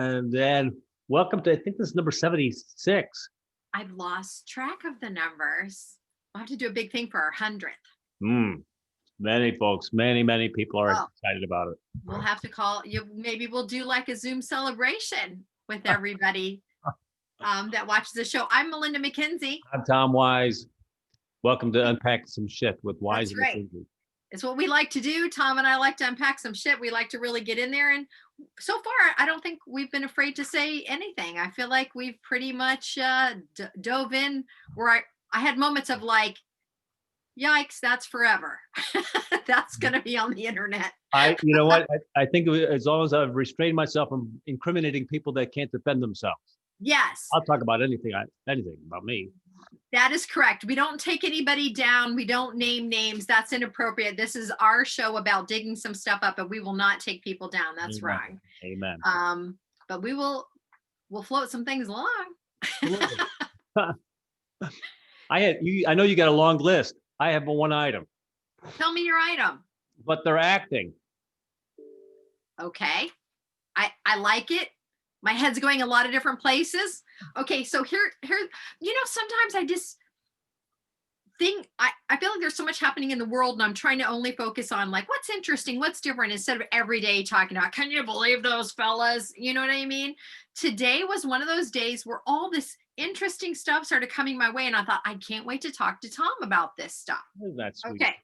And then welcome to, I think this is number 76. I've lost track of the numbers. We'll have to do a big thing for our 100th. Many folks, many people are Oh, excited about it. we'll have to call you. Maybe we'll do like a Zoom celebration with everybody that watches the show. I'm Melinda McKinsey. I'm Tom Wise. Welcome to Unpack Some Shit with Wise. That's right. McKinsey. It's what we like to do. Tom and I like to unpack some shit. We like to really get in there. And so far, I don't think we've been afraid to say anything. I feel like we've pretty much dove in where I had moments of like, yikes, that's forever. That's going to be on the internet. You know what? I think as long as I've restrained myself from incriminating people that can't defend themselves. Yes. I'll talk about anything about me. That is correct. We don't take anybody down. We don't name names. That's inappropriate. This is our show about digging some stuff up, and we will not take people down. That's Amen. wrong. Amen. But we'll float some things along. I know you got a long list. I have one item. Tell me your item. But they're acting. Okay. I like it. My head's going a lot of different places. Okay, so here, sometimes I just think I feel like there's so much happening in the world, and I'm trying to only focus on like what's interesting, what's different, instead of every day talking about, can you believe those fellas? You know what I mean? Today was one of those days where all this interesting stuff started coming my way, and I thought, I can't wait to talk to Tom about this stuff. Oh, that's sweet. Okay.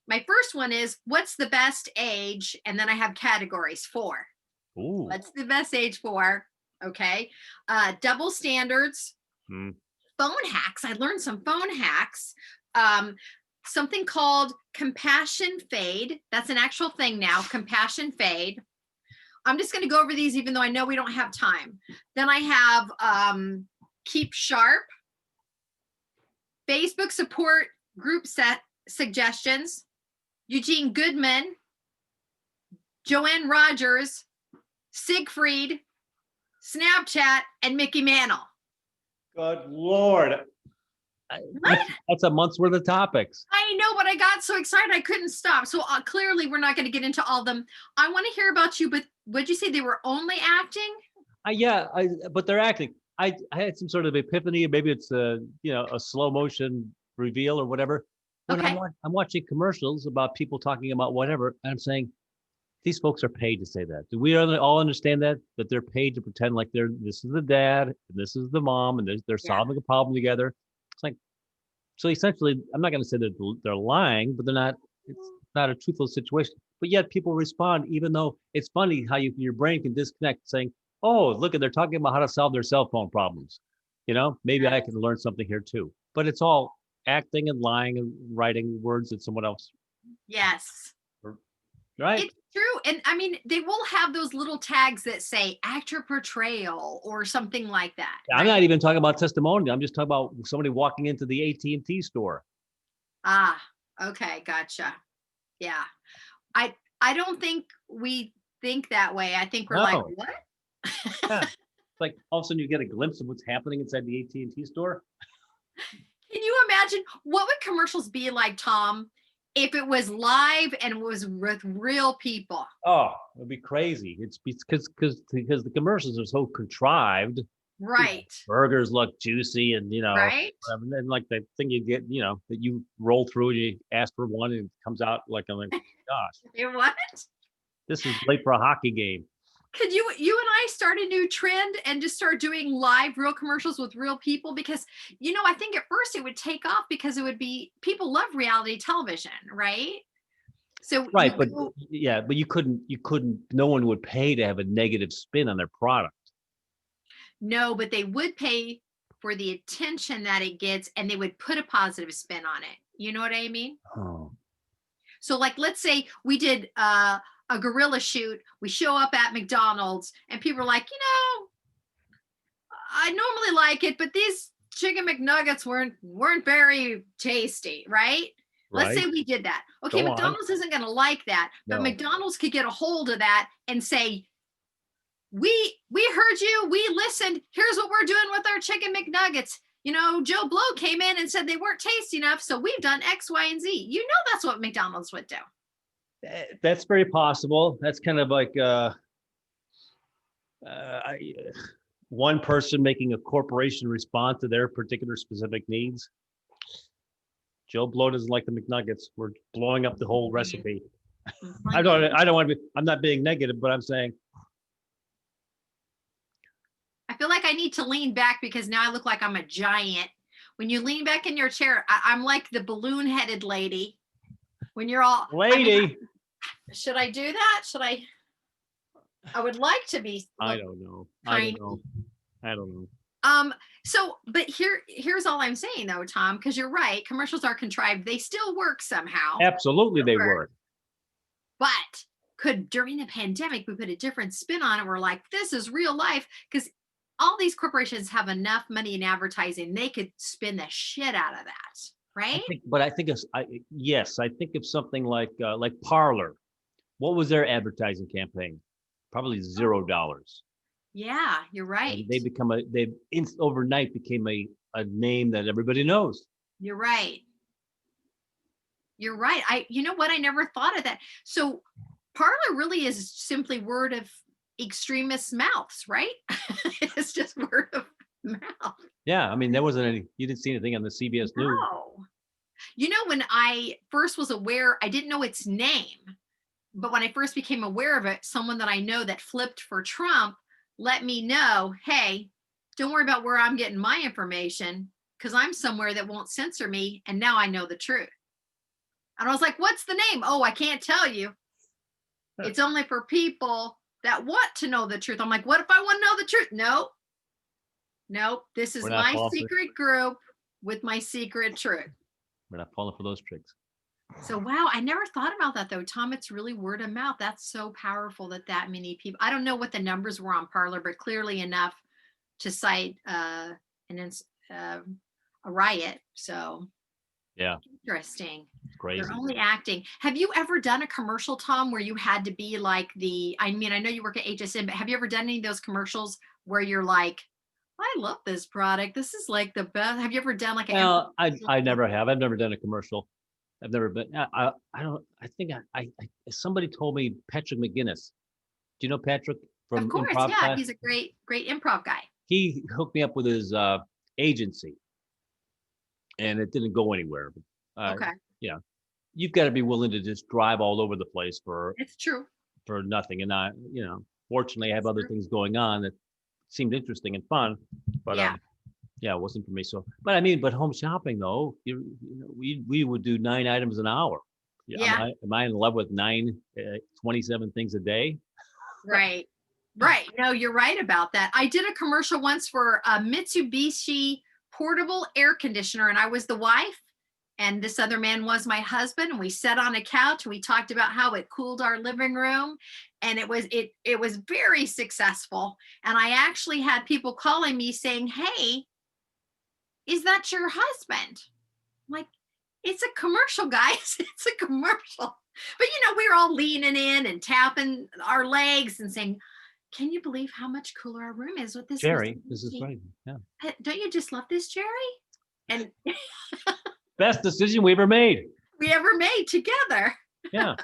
My first one is, what's the best age? And then I have categories 4. Ooh. What's the best age for? Okay. Double standards, phone hacks. I learned some phone hacks. Something called compassion fade. That's an actual thing now, compassion fade. I'm just going to go over these, even though I know we don't have time. Then I have keep sharp, Facebook support group set suggestions, Eugene Goodman, Joanne Rogers, Siegfried, Snapchat, and Mickey Mantle. Good Lord. That's a month's worth of topics. I know, but I got so excited I couldn't stop. So clearly we're not going to get into all of them. I want to hear about you, but would you say they were only acting? But they're acting. I had some sort of epiphany. Maybe it's a slow motion reveal or whatever. When Okay. I'm watching commercials about people talking about whatever, and I'm saying, these folks are paid to say that. Do we all understand that they're paid to pretend like this is the dad and this is the mom and they're solving a problem together? It's like, so essentially, I'm not going to say that they're lying, but it's not a truthful situation. But yet people respond, even though it's funny how your brain can disconnect, saying, oh, look, they're talking about how to solve their cell phone problems. Maybe I can learn something here too. But it's all acting and lying and writing words that someone else. Yes. Right. It's true. And I mean, they will have those little tags that say actor portrayal or something like that. I'm not even talking about testimonial. I'm just talking about somebody walking into the AT&T store. Ah, okay. Gotcha. Yeah. I don't think we think that way. I think we're like, what? Yeah. It's like all of a sudden you get a glimpse of what's happening inside the AT&T store. Can you imagine what would commercials be like, Tom, if it was live and was with real people? Oh, it would be crazy. It's because the commercials are so contrived. Right. Burgers look juicy and, right. And then like the thing you get, that you roll through and you ask for one and it comes out like, I'm like, gosh. What? This is late for a hockey game. Could you and I start a new trend and just start doing live real commercials with real people? Because, I think at first it would take off because it would be, people love reality television, right? So right, but you couldn't, no one would pay to have a negative spin on their product. No, but they would pay for the attention that it gets, and they would put a positive spin on it. You know what I mean? Oh. So like, let's say we did a guerrilla shoot. We show up at McDonald's and people are like, I normally like it, but these chicken McNuggets weren't very tasty, right? Let's say we did that. Okay, McDonald's isn't going to like that, but McDonald's could get a hold of that and say, we heard you, we listened, here's what we're doing with our chicken McNuggets. Joe Blow came in and said they weren't tasty enough, so we've done X, Y, and Z. That's what McDonald's would do. That's very possible. That's kind of like One person making a corporation respond to their particular specific needs. Joe Blow doesn't like the McNuggets. We're blowing up the whole recipe. I don't want to be, I'm not being negative, but I'm saying. I feel like I need to lean back because now I look like I'm a giant. When you lean back in your chair, I'm like the balloon-headed lady. When you're all Lady. Should I do that? I would like to be. I don't know. Tiny. I don't know. So, but here's all I'm saying though, Tom, because you're right. Commercials are contrived. They still work somehow. Absolutely, they work. But could during the pandemic we put a different spin on it? We're like, this is real life, because all these corporations have enough money in advertising. They could spin the shit out of that, right? I think of something like Parlor. What was their advertising campaign? Probably $0. Yeah, you're right. And overnight became a name that everybody knows. You're right. You're right. You know what? I never thought of that. So Parlor really is simply word of extremists' mouths, right? It's just word of mouth. Yeah, I mean, there wasn't any. You didn't see anything on the CBS News. No. You know, when I first was aware, I didn't know its name, but when I first became aware of it, someone that I know that flipped for Trump let me know, hey, don't worry about where I'm getting my information, because I'm somewhere that won't censor me, and now I know the truth. And I was like, what's the name? Oh, I can't tell you. It's only for people that want to know the truth. I'm like, what if I want to know the truth? Nope. This is my secret group with my secret truth. We're not falling for those tricks. So, wow, I never thought about that though, Tom. It's really word of mouth. That's so powerful that many people, I don't know what the numbers were on Parlor, but clearly enough to cite a riot. So yeah, interesting. It's crazy. They're only acting. Have you ever done a commercial, Tom, where you had to be like I know you work at HSN, but have you ever done any of those commercials where you're like, I love this product. This is like the best. Have you ever done like I never have. I've never done a commercial. I've never been. I think somebody told me Patrick McGinnis. Do you know Patrick from Of course, Improv yeah. class? He's a great improv guy. He hooked me up with his agency, and it didn't go anywhere. Okay. Yeah, you've got to be willing to just drive all over the place It's true. for nothing. And fortunately, I have other things going on that seemed interesting and fun, but yeah, it wasn't for me. So, but home shopping though, we would do 9 items an hour. Yeah. Am I in love with 27 things a day? Right. Right. No, you're right about that. I did a commercial once for a Mitsubishi portable air conditioner, and I was the wife, and this other man was my husband, and we sat on a couch and we talked about how it cooled our living room, and it was very successful. And I actually had people calling me saying, hey, is that your husband? I'm like, it's a commercial, guys. It's a commercial. But we were all leaning in and tapping our legs and saying, can you believe how much cooler our room is with this? Jerry, this is right. Yeah. Don't you just love this, Jerry? And best decision we ever made together. Yeah.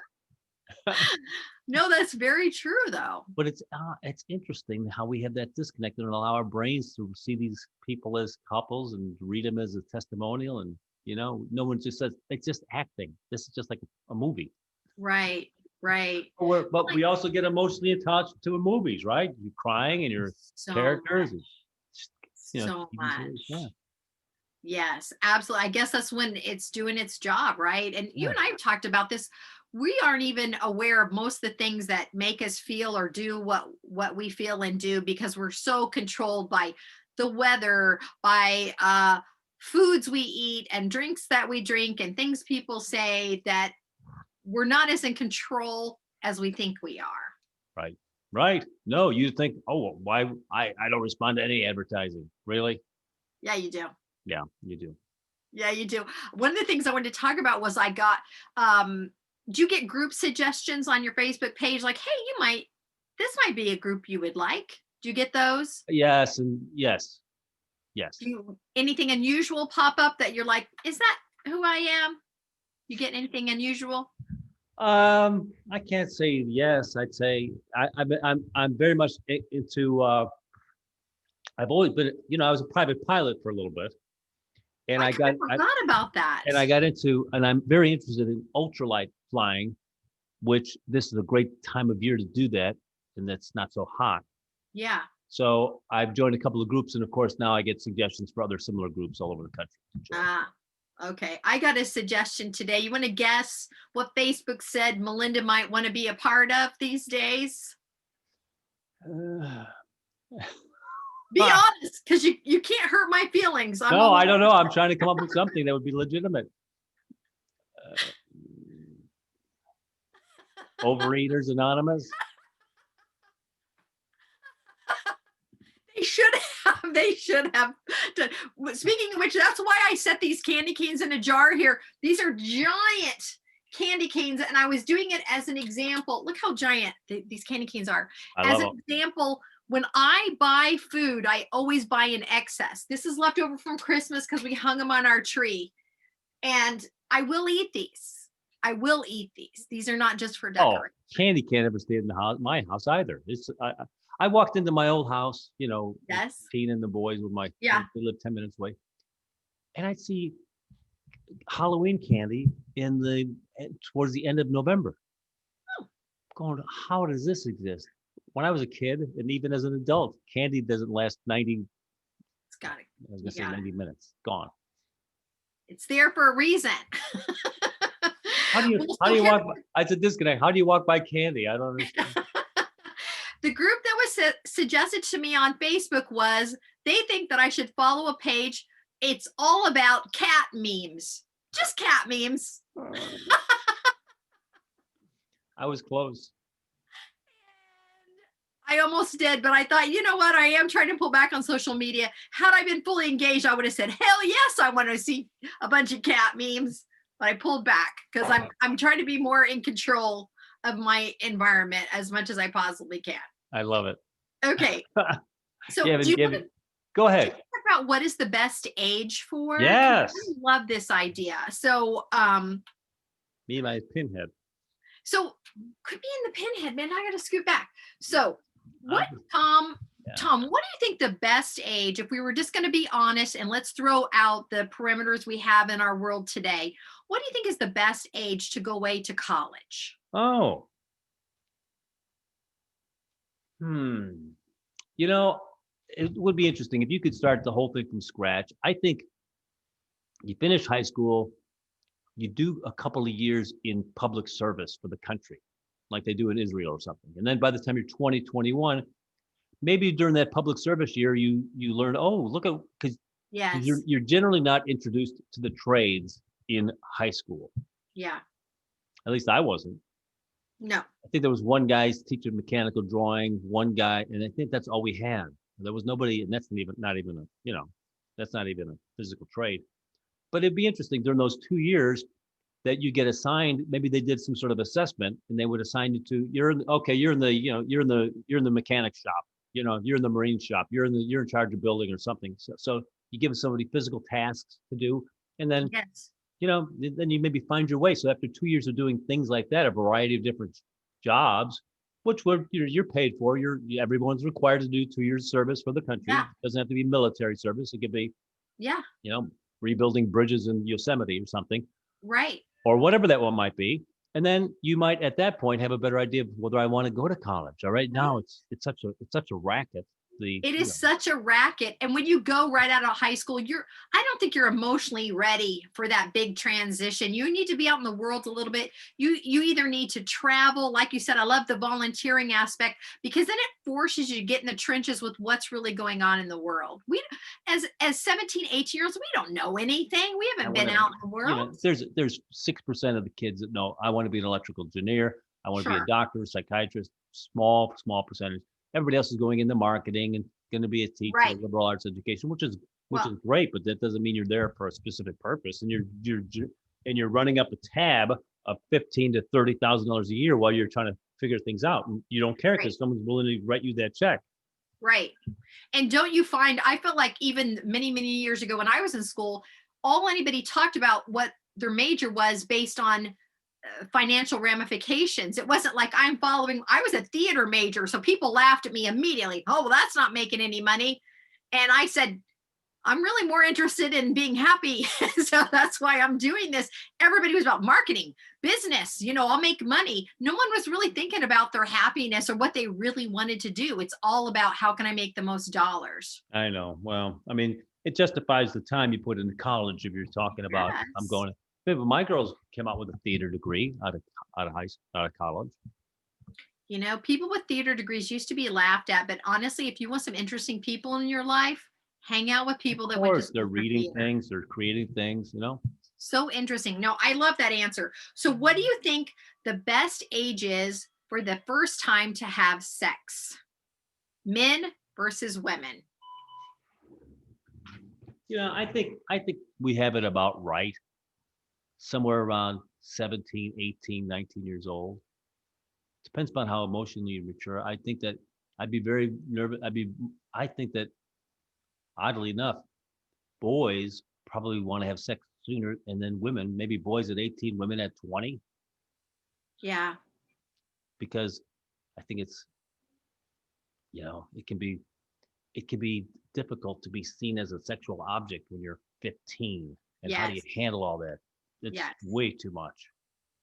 No, that's very true though. But it's interesting how we have that disconnect and allow our brains to see these people as couples and read them as a testimonial. And, no one just says, it's just acting. This is just like a movie. Right. Right. But we also get emotionally attached to movies, right? You're crying and your characters. So much. Yeah. Yes, absolutely. I guess that's when it's doing its job, right? And you and I have talked about this. We aren't even aware of most of the things that make us feel or do what we feel and do, because we're so controlled by the weather, by foods we eat and drinks that we drink and things people say, that we're not as in control as we think we are. Right. No, you think, oh, why I don't respond to any advertising. Really? Yeah, you do. Yeah, you do. Yeah, you do. One of the things I wanted to talk about was I got, do you get group suggestions on your Facebook page? Like, hey, this might be a group you would like. Do you get those? Yes. And yes. Do anything unusual pop up that you're like, is that who I am? You get anything unusual? I can't say yes. I'd say I'm very much into. I've always been, I was a private pilot for a little bit, and I I kind got of forgot about that. and I'm very interested in ultralight flying, which this is a great time of year to do that, and that's not so hot. Yeah. So I've joined a couple of groups, and of course now I get suggestions for other similar groups all over the country. Ah, okay. I got a suggestion today. You want to guess what Facebook said Melinda might want to be a part of these days? Uh, Be honest, because you can't hurt my feelings. I'm no, all I don't over know. I'm it. trying to come up with something that would be legitimate. Overeaters Anonymous. They should have. They should have. Speaking of which, that's why I set these candy canes in a jar here. These are giant candy canes, and I was doing it as an example. Look how giant these candy canes are. I As love an them. example, when I buy food, I always buy in excess. This is left over from Christmas because we hung them on our tree, and I will eat these. I will eat these. These are not just for Oh, decoration. candy can't ever stay in the house, my house either. I walked into my old house, with Yes. Tina and the boys with Yeah. they live 10 minutes away, and I'd see Halloween candy towards the end of November. Oh. Going, how does this exist? When I was a kid, and even as an adult, candy doesn't last 90. It's got it. I was You gonna say got it. 90 minutes. Gone. It's there for a reason. How do you Well, how so do you here- walk? I said disconnect. How do you walk by candy? I don't understand. the group that was suggested to me on Facebook was they think that I should follow a page. It's all about cat memes, just cat memes. I was close. I almost did, but I thought, you know what? I am trying to pull back on social media. Had I been fully engaged, I would have said, hell yes, I want to see a bunch of cat memes. But I pulled back because I'm trying to be more in control of my environment as much as I possibly can. I love it. Okay. So You do you haven't want to Go ahead. talk about what is the best age for? 'Cause Yes. I love this idea. So Me and my pinhead. so could be in the pinhead, man. I gotta scoot back. So what Yeah. Tom, what do you think the best age, if we were just going to be honest and let's throw out the perimeters we have in our world today, what do you think is the best age to go away to college? Oh. Hmm. It would be interesting if you could start the whole thing from scratch. I think you finish high school, you do a couple of years in public service for the country, like they do in Israel or something. And then by the time you're 20, 21, maybe during that public service year, you learn, oh, look at, because Yes. you're generally not introduced to the trades in high school. Yeah. At least I wasn't. No. I think there was one guy teaching mechanical drawing, one guy, and I think that's all we had. There was nobody, and that's not even that's not even a physical trade. But it'd be interesting during those 2 years that you get assigned. Maybe they did some sort of assessment, and they would assign you to you're in the mechanic shop. You're in the marine shop. You're in charge of building or something. So you give somebody physical tasks to do, and then Yes. then you maybe find your way. So after 2 years of doing things like that, a variety of different jobs, which you're paid for, everyone's required to do 2 years of service for the country. Yeah. It doesn't have to be military service. It could be, Yeah. rebuilding bridges in Yosemite or something, Right. or whatever that one might be. And then you might at that point have a better idea of whether I want to go to college. All right. Now it's such a racket. It is such a racket. And when you go right out of high school, I don't think you're emotionally ready for that big transition. You need to be out in the world a little bit. You either need to travel, like you said. I love the volunteering aspect because then it forces you to get in the trenches with what's really going on in the world. We as 17, 18-year-olds, we don't know anything. We haven't been out in the world. There's 6% of the kids that know I want to be an electrical engineer. I want to be a Sure. doctor, psychiatrist, small percentage. Everybody else is going into marketing and going to be a teacher, Right. liberal arts education, which is Well- great, but that doesn't mean you're there for a specific purpose. And you're running up a tab of $15,000 to $30,000 a year while you're trying to figure things out, and you don't care because Right. someone's willing to write you that check. Right. And don't you find, I felt like even many, many years ago when I was in school, all anybody talked about what their major was based on financial ramifications. It wasn't like I was a theater major, so people laughed at me immediately. Oh, well, that's not making any money. And I said, I'm really more interested in being happy. So that's why I'm doing this. Everybody was about marketing, business, I'll make money. No one was really thinking about their happiness or what they really wanted to do. It's all about how can I make the most dollars? I know. Well, I mean, it justifies the time you put into college if you're talking about I'm Yes. going to. But my girls came out with a theater degree out of college. People with theater degrees used to be laughed at, but honestly, if you want some interesting people in your life, hang out with Of people that went to course, they're school for reading theater. things, they're creating things, you know. So interesting. No, I love that answer. So, what do you think the best age is for the first time to have sex? Men versus women. I think we have it about right. Somewhere around 17, 18, 19 years old. Depends upon how emotionally you mature. I think that I'd be very nervous. I think that oddly enough, boys probably want to have sex sooner, and then women, maybe boys at 18, women at 20, Yeah. because I think it's, it can be difficult to be seen as a sexual object when you're 15. And how do you Yes. handle all that? It's Yes. way too much.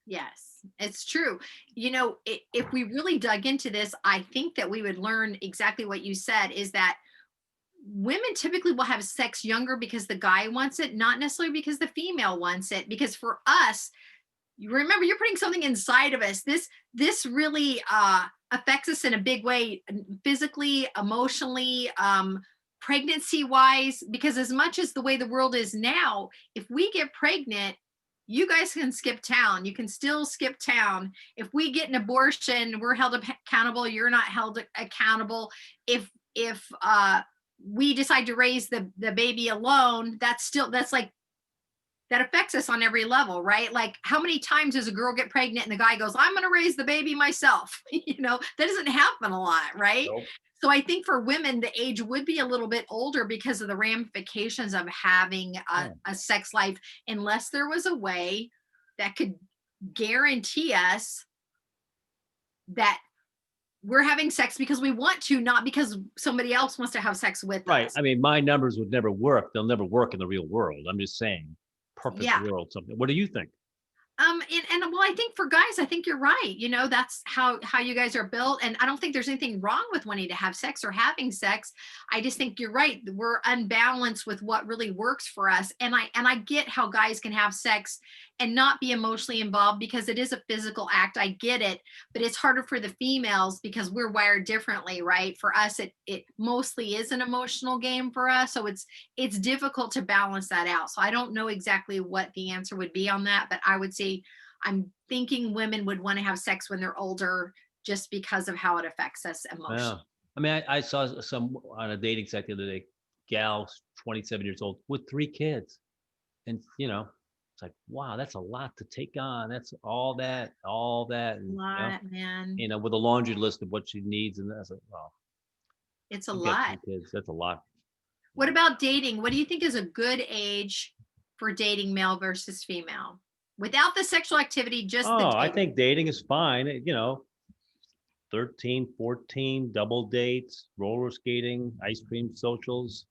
Yes. It's true. If we really dug into this, I think that we would learn exactly what you said is that women typically will have sex younger because the guy wants it, not necessarily because the female wants it. Because for us, you remember you're putting something inside of us. This really affects us in a big way, physically, emotionally, pregnancy wise. Because as much as the way the world is now, if we get pregnant, you guys can skip town. You can still skip town. If we get an abortion, we're held accountable. You're not held accountable. If we decide to raise the baby alone, that's like that affects us on every level, right? Like, how many times does a girl get pregnant and the guy goes, I'm going to raise the baby myself? That doesn't happen a lot, right? Nope. So I think for women, the age would be a little bit older because of the ramifications of having Yeah. a sex life, unless there was a way that could guarantee us that we're having sex because we want to, not because somebody else wants to have sex with Right. us. I mean, my numbers would never work. They'll never work in the real world. I'm just saying, perfect Yeah. world, something. What do you think? And well, I think for guys, I think you're right. That's how you guys are built. And I don't think there's anything wrong with wanting to have sex or having sex. I just think you're right. We're unbalanced with what really works for us. And I get how guys can have sex and not be emotionally involved because it is a physical act. I get it, but it's harder for the females because we're wired differently, right? For us, it mostly is an emotional game for us. So it's difficult to balance that out. So I don't know exactly what the answer would be on that, but I would say I'm thinking women would want to have sex when they're older just because of how it affects us Yeah. emotionally. I mean, I saw some on a dating site the other day, gal, 27 years old with 3 kids. And, it's like, wow, that's a lot to take on. That's all that. A And, lot, man. with a laundry list of what she needs. And that's like, wow, It's a you got lot. 3 kids. That's a lot. What about dating? What do you think is a good age for dating male versus female? Without the sexual activity, just the Oh, I dating. think dating is fine. 13, 14, double dates, roller skating, ice cream socials.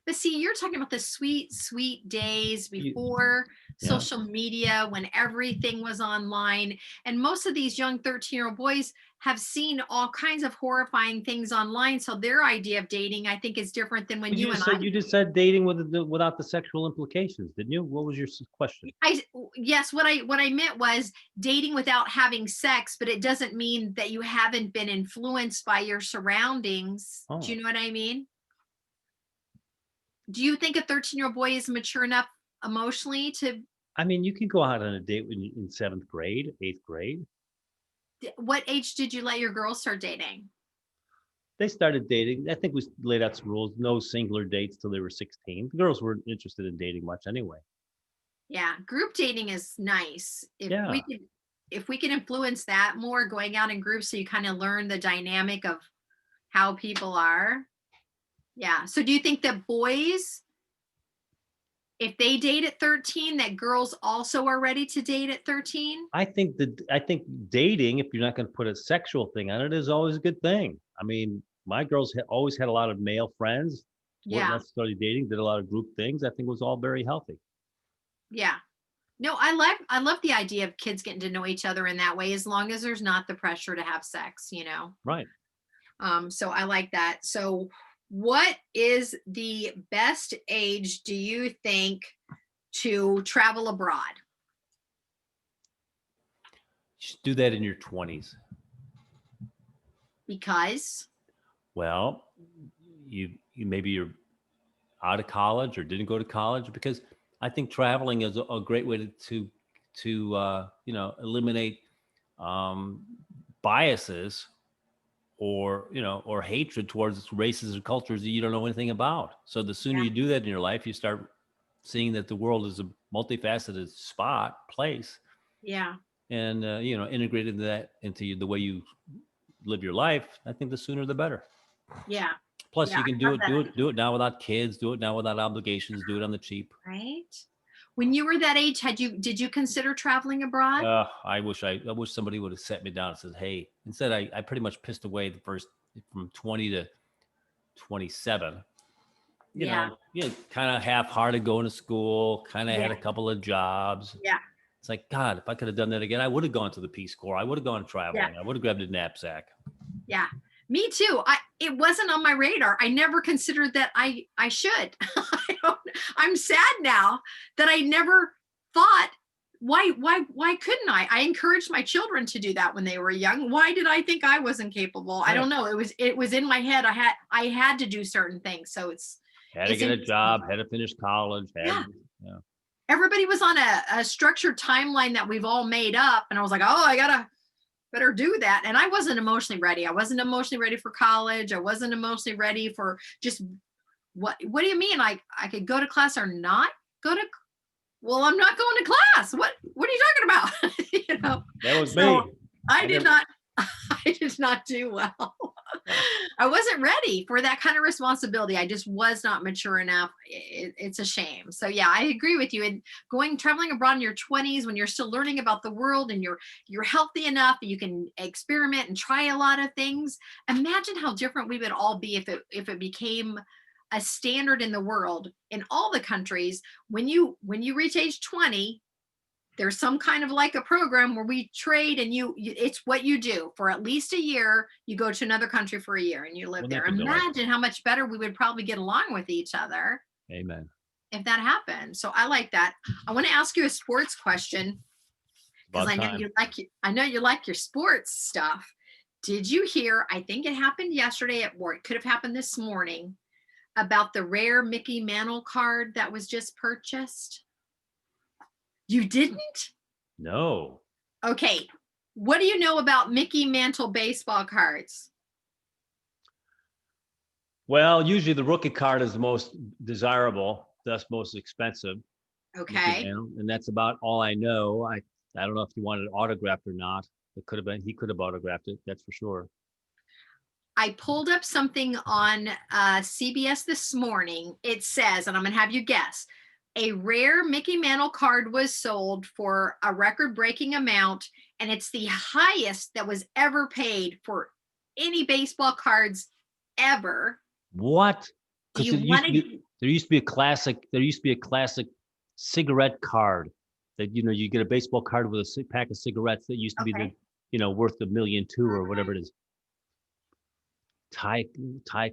But see, you're talking about the sweet, sweet days You- before Yeah. social media when everything was online. And most of these young 13-year-old boys have seen all kinds of horrifying things online. So their idea of dating, I think, is different than when But you and I. you just said dating without the sexual implications, didn't you? What was your question? I yes, what I meant was dating without having sex, but it doesn't mean that you haven't been influenced by your surroundings. Do Oh, you know what I mean? Do you think a 13-year-old boy is mature enough emotionally to I mean, you can go out on a date in seventh grade, eighth grade. what age did you let your girls start dating? They started dating. I think we laid out some rules: no singular dates till they were 16. The girls weren't interested in dating much anyway. Yeah, group dating is nice. Yeah. If we can influence that more, going out in groups so you kind of learn the dynamic of how people are. Yeah. So do you think that boys if they date at 13, that girls also are ready to date at 13? I think dating, if you're not going to put a sexual thing on it, is always a good thing. I mean, my girls always had a lot of male friends, weren't Yeah. necessarily dating, did a lot of group things. I think it was all very healthy. Yeah. No, I love the idea of kids getting to know each other in that way, as long as there's not the pressure to have sex, you know. Right. So I like that. So what is the best age, do you think, to travel abroad? Just do that in your 20s. Because Well, you maybe you're out of college or didn't go to college, because I think traveling is a great way to eliminate um, biases or hatred towards races or cultures that you don't know anything about. So the sooner yeah, you do that in your life, you start seeing that the world is a multifaceted place, yeah, and integrate into the way you live your life. I think the sooner the better. yeah, Plus, yeah, you can I love that. do it now without kids. Do it now without obligations. Do it on the cheap. Right? When you were that age, did you consider traveling abroad? I wish somebody would have set me down and said, "Hey." Instead, I pretty much pissed away the first from 20 to 27. Yeah, Kind of half-hearted going to school. Kind of yeah, had a couple of jobs. yeah, It's like, God, if I could have done that again, I would have gone to the Peace Corps. I would have gone yeah, traveling. I would have grabbed a knapsack. yeah. Me too. It wasn't on my radar. I never considered that I should. I'm sad now that I never thought, why couldn't I? I encouraged my children to do that when they were young. Why did I think I wasn't capable? I Right. don't know. It was in my head. I had to do certain things. So Had to it's get a interesting. job. Had to finish college. Yeah. Yeah. Everybody was on a structured timeline that we've all made up. And I was like, oh, I gotta better do that. And I wasn't emotionally ready. I wasn't emotionally ready for college. I wasn't emotionally ready for just what do you mean? I could go to class or not go to, well, I'm not going to class. What are you talking about? That was So me. I I did never- not I did not do well. I wasn't ready for that kind of responsibility. I just was not mature enough. It's a shame. So yeah, I agree with you. And traveling abroad in your 20s when you're still learning about the world and you're healthy enough and you can experiment and try a lot of things. Imagine how different we would all be if it became a standard in the world in all the countries. When you reach age 20, there's some kind of like a program where we trade and it's what you do for at least a year. You go to another country for a year and you live Wouldn't there. that be delightful? Imagine how much better we would probably get along with each other Amen. if that happened. So I like that. I want to ask you a sports question because About time. I know you like your sports stuff. Did you hear, I think it happened yesterday at work, could have happened this morning, about the rare Mickey Mantle card that was just purchased? You didn't? No. Okay. What do you know about Mickey Mantle baseball cards? Well, usually the rookie card is the most desirable, thus most expensive. Okay. And that's about all I know. I don't know if he wanted it autographed or not. It could have been, he could have autographed it. That's for sure. I pulled up something on CBS this morning. It says, and I'm going to have you guess, a rare Mickey Mantle card was sold for a record-breaking amount, and it's the highest that was ever paid for any baseball cards ever. What? Do Because you want to? there used to be a classic cigarette card that, you get a baseball card with a pack of cigarettes that used to be Okay. worth $1.2 million or whatever it is. Ty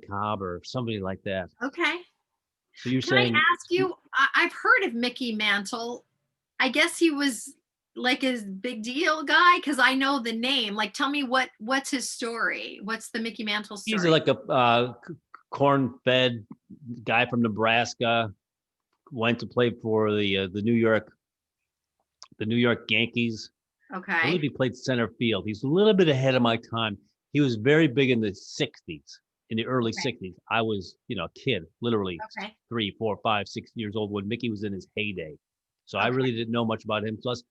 Cobb or somebody like that. Okay. So you're Can I saying ask you? I've heard of Mickey Mantle. I guess he was like a big deal guy because I know the name. Like, tell me what's his story? What's the Mickey Mantle story? he's like a corn-fed guy from Nebraska, went to play for the New York Yankees. I believe Okay. he played center field. He's a little bit ahead of my time. He was very big in the 60s, in the early Okay. 60s. I was, a kid, literally Okay. 3, 4, 5, 6 years old when Mickey was in his heyday. So I Okay. really didn't know much about him. Plus,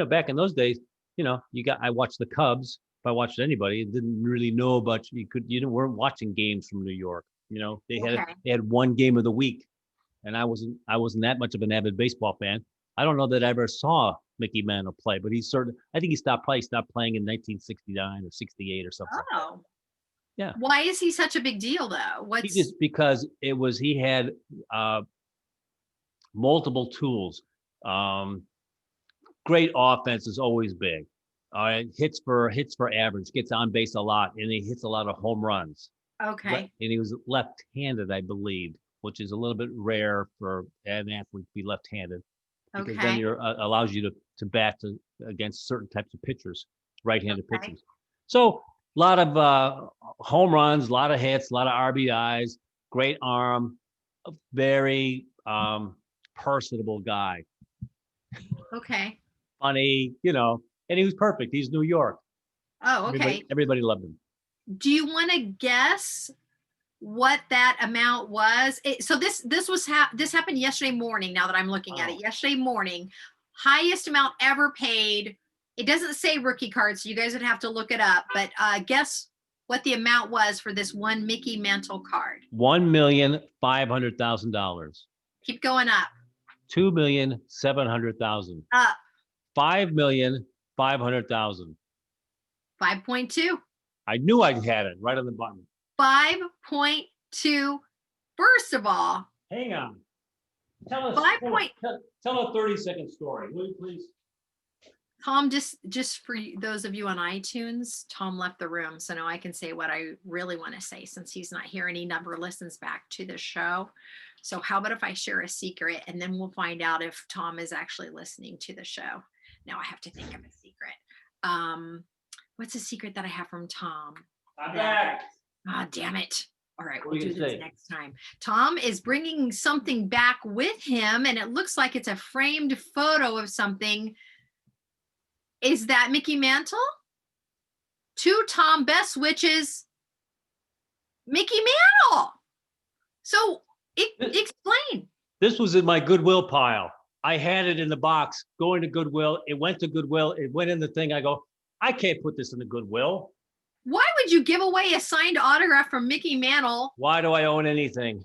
back in those days, I watched the Cubs. If I watched anybody, it didn't really know about you weren't watching games from New York. They Okay. had one game of the week, and I wasn't that much of an avid baseball fan. I don't know that I ever saw Mickey Mantle play, but I think he stopped playing in 1969 or 68 or something like that. Oh, Yeah. why is he such a big deal though? He just because he had multiple tools. Great offense is always big. All right, hits for average, gets on base a lot, and he hits a lot of home runs. Okay. And he was left-handed, I believe, which is a little bit rare for an athlete to be left-handed, because then you're allows you to bat against certain types of pitchers, right-handed pitchers. So a lot of home runs, a lot of hits, a lot of RBIs, great arm, a very personable guy. Okay. Funny, and he was perfect. He's New York. Oh, okay. Everybody loved him. Do you want to guess what that amount was? So this happened yesterday morning. Now that I'm looking at it, yesterday morning, highest amount ever paid. It doesn't say rookie card, so you guys would have to look it up. But guess what the amount was for this one Mickey Mantle card? $1,500,000. Keep going up. $2,700,000. Up. $5,500,000. 5.2. I knew I had it right on the button. 5.2. First of all, hang on. Tell us. Tell a 30-second story, will you please? Tom, just for those of you on iTunes, Tom left the room, so now I can say what I really want to say since he's not here and he never listens back to the show. So how about if I share a secret and then we'll find out if Tom is actually listening to the show. Now I have to think of a secret. What's a secret that I have from Tom? I'm back. Ah, damn it. All right, we'll do this next time. Tom is bringing something back with him, and it looks like it's a framed photo of something. Is that Mickey Mantle? To Tom Best, which is Mickey Mantle. So explain. This was in my Goodwill pile. I had it in the box going to Goodwill. It went to Goodwill. It went in the thing. I go, I can't put this in the Goodwill. Why would you give away a signed autograph from Mickey Mantle? Why do I own anything?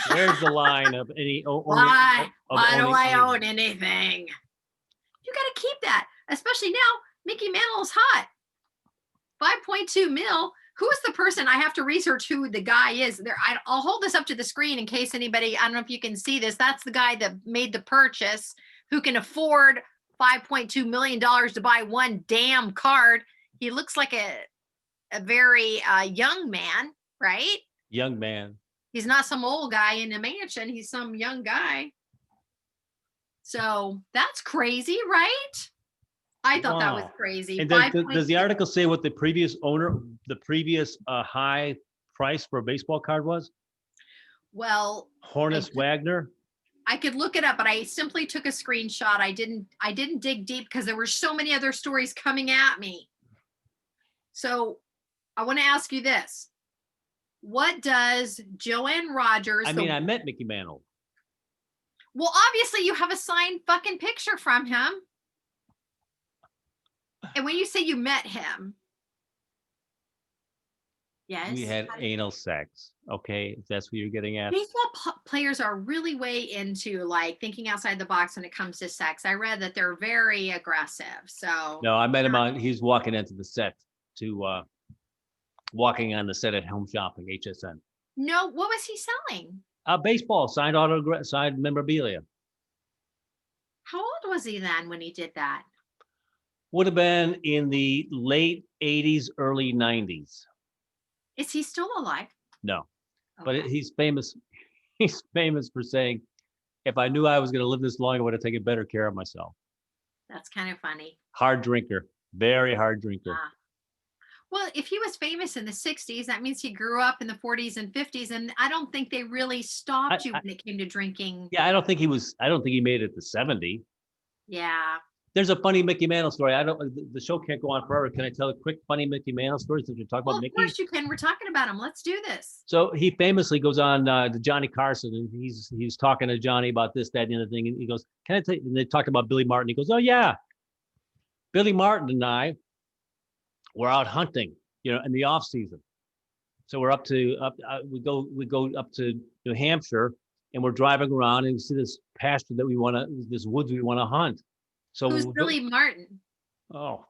Where's the line of any? Why do I own anything? You got to keep that, especially now. Mickey Mantle is hot. 5.2 mil. Who is the person? I have to research who the guy is. There, I'll hold this up to the screen in case anybody. I don't know if you can see this. That's the guy that made the purchase, who can afford $5.2 million to buy one damn card. He looks like a very young man, right? Young man. He's not some old guy in a mansion. He's some young guy. So that's crazy, right? I thought that was crazy. And does the article say what the previous high price for a baseball card was? Well, Honus Wagner. I could look it up, but I simply took a screenshot. I didn't dig deep because there were so many other stories coming at me. So I want to ask you this. What does Joanne Rogers... I met Mickey Mantle. Well, obviously you have a signed fucking picture from him. And when you say you met him... Yes. We had anal sex. Okay, if that's what you're getting at. Baseball players are really way into like thinking outside the box when it comes to sex. I read that they're very aggressive. So no, I met him he's walking into the set walking on the set at Home Shopping, HSN. No, what was he selling? Baseball, signed autograph, signed memorabilia. How old was he then when he did that? Would have been in the late 80s, early 90s. Is he still alive? No, okay. But he's famous. He's famous for saying, if I knew I was going to live this long, I would have taken better care of myself. That's kind of funny. Hard drinker, very hard drinker. Well, if he was famous in the 60s, that means he grew up in the 40s and 50s. And I don't think they really stopped you when it came to drinking. Yeah, I don't think he made it to 70. Yeah. There's a funny Mickey Mantle story. The show can't go on forever. Can I tell a quick funny Mickey Mantle story since you're talking about Mickey? Of course you can. We're talking about him. Let's do this. So he famously goes on to Johnny Carson, and he's talking to Johnny about this, that, and the other thing. And he goes, "Can I tell you?" And they talk about Billy Martin. He goes, "Oh yeah, Billy Martin and I were out hunting, in the off season. So we're we go up to New Hampshire, and we're driving around and we see this pasture that this woods we want to hunt. Who's So, Billy Martin? oh,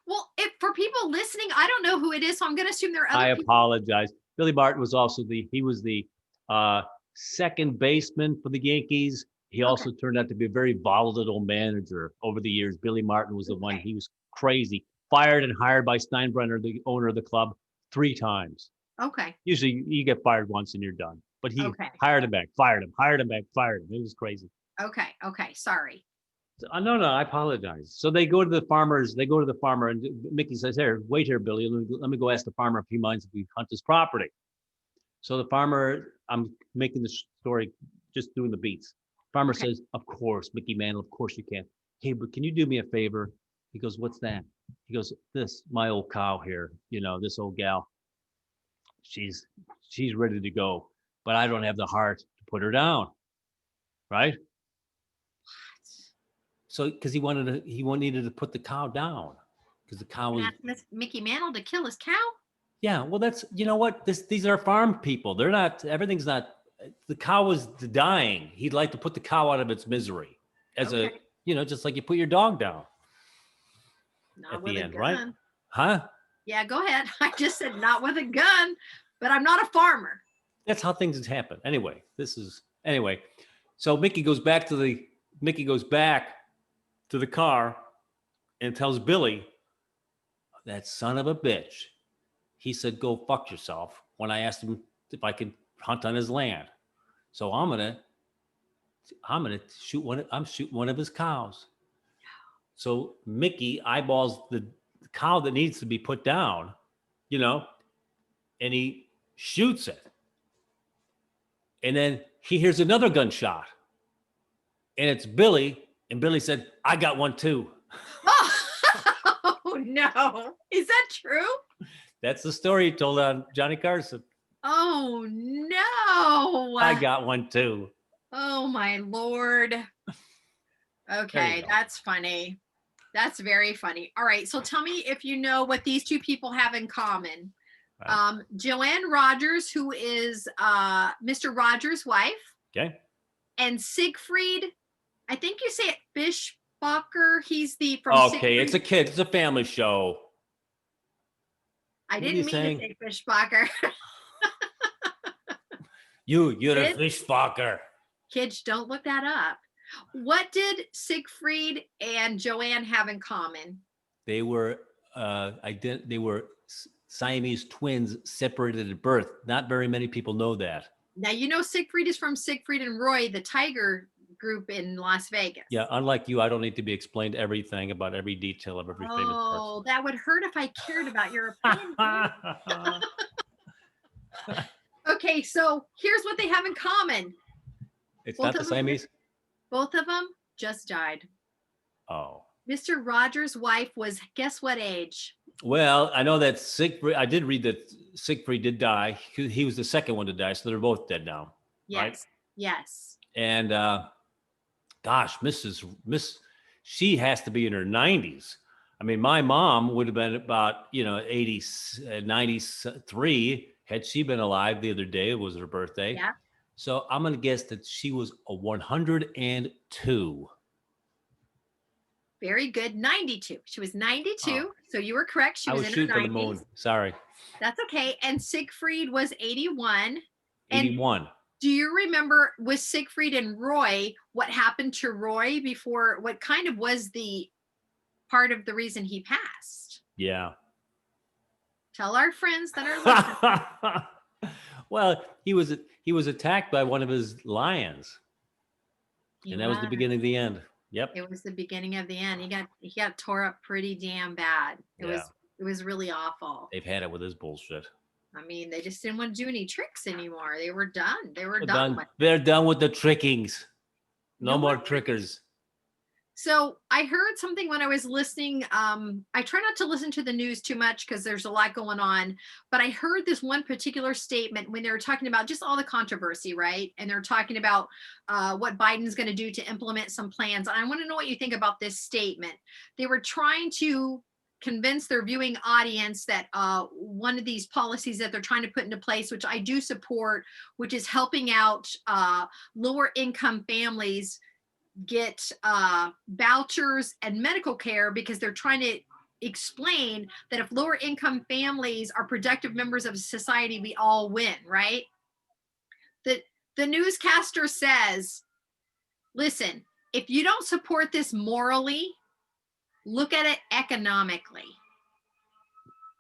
Well, if for people listening, I don't know who it is, so I'm going to assume there are I other people. apologize. Billy Martin was also he was the second baseman for the Yankees. He also turned out to be a very volatile manager over the years. Billy Martin was the one. He was crazy. Fired and hired by Steinbrenner, the owner of the club, 3 times. Okay. Usually you get fired once and you're done. But he hired him back, fired him, hired him back, fired him. It was crazy. Okay. Sorry. No, I apologize. So they go to the farmer, and Mickey says, "Here, wait here, Billy. Let me go ask the farmer if he minds if we hunt his property." So the farmer, I'm making the story, just doing the beats. Farmer says, "Of course, Mickey Mantle, of course you can. Hey, but can you do me a favor?" He goes, "What's that?" He goes, my old cow here, this old gal, she's ready to go, but I don't have the heart to put her down. Right? So, because he needed to put the cow down, because the cow was Mickey Mantle to kill his cow. Yeah, well, that's what these are farm people. They're not. Everything's not. The cow was dying. He'd like to put the cow out of its misery, as just like you put your dog down. Not at with the a end, gun. right? Huh? Yeah, go ahead. I just said not with a gun, but I'm not a farmer. That's how things happen. Anyway, so Mickey goes back to the car and tells Billy, that son of a bitch. He said, "Go fuck yourself," when I asked him if I could hunt on his land. So I'm gonna shoot one. I'm shooting one of his cows. So Mickey eyeballs the cow that needs to be put down, and he shoots it. And then he hears another gunshot, and it's Billy. And Billy said, "I got one too." Oh no! Is that true? That's the story he told on Johnny Carson. Oh no! I got one too. Oh my Lord. Okay, that's funny. That's very funny. All right, so tell me if you know what these two people have in common. Right. Joanne Rogers, who is Mr. Rogers' wife. Okay. And Siegfried, I think you say it Fishbacher. He's from Siegfried. It's a kid. It's a family show. I didn't mean to say Fishbacher. You're a Fishbacher. Kids, don't look that up. What did Siegfried and Joanne have in common? They were Siamese twins separated at birth. Not very many people know that. Now, Siegfried is from Siegfried and Roy, the tiger group in Las Vegas. Yeah, unlike you, I don't need to be explained everything about every detail of every famous person. Oh, that would hurt if I cared about your opinion. Okay, so here's what they have in common. It's not the Siamese? Both of them just died. Oh. Mr. Rogers' wife was, guess what age? Well, I know that Siegfried, I did read that Siegfried did die. He was the second one to die, so they're both dead now. Yes. Right? Yes. And she has to be in her 90s. I mean, my mom would have been about, 93 had she been alive the other day. It was her birthday. Yeah. So I'm going to guess that she was a 102. Very good. 92. She was 92. Oh. So you were correct. She was in her 90s. For the moon. Sorry. That's okay. And Siegfried was 81. 81. And do you remember with Siegfried and Roy, what happened to Roy before, what kind of was the part of the reason he passed? Yeah. Tell our friends that are listening. Well, he was attacked by one of his lions. And that was the beginning of the end. Yep. It was the beginning of the end. He got tore up pretty damn bad. It was really awful. They've had it with this bullshit. I mean, they just didn't want to do any tricks anymore. They were done. They're done. They're done with the trickings. No more trickers. So I heard something when I was listening. I try not to listen to the news too much because there's a lot going on. But I heard this one particular statement when they were talking about just all the controversy, right? And they're talking about what Biden's going to do to implement some plans. And I want to know what you think about this statement. They were trying to convince their viewing audience that one of these policies that they're trying to put into place, which I do support, which is helping out lower income families get vouchers and medical care, because they're trying to explain that if lower income families are productive members of society, we all win, right? The newscaster says, listen, if you don't support this morally, look at it economically.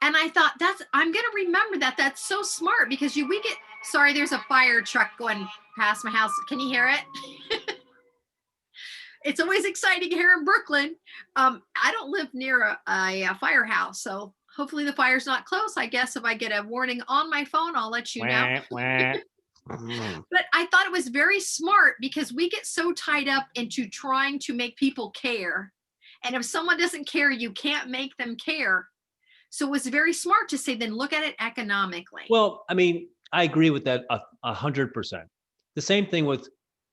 And I thought, I'm going to remember that. That's so smart, because we get, sorry, there's a fire truck going past my house. Can you hear it? It's always exciting here in Brooklyn. I don't live near a firehouse, so hopefully the fire's not close. I guess if I get a warning on my phone, I'll let you know. But I thought it was very smart, because we get so tied up into trying to make people care. And if someone doesn't care, you can't make them care. So it was very smart to say, then look at it economically. Well, I mean, I agree with that 100%. The same thing with,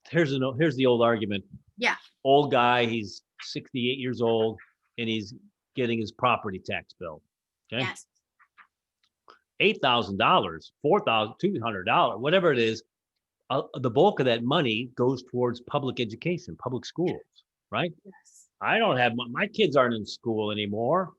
here's the old argument. Yeah. Old guy, he's 68 years old, and he's getting his property tax bill. Okay. Yes. $8,000, $4,200, whatever it is, the bulk of that money goes towards public education, public schools, right? Yes. I don't have my kids aren't in school anymore.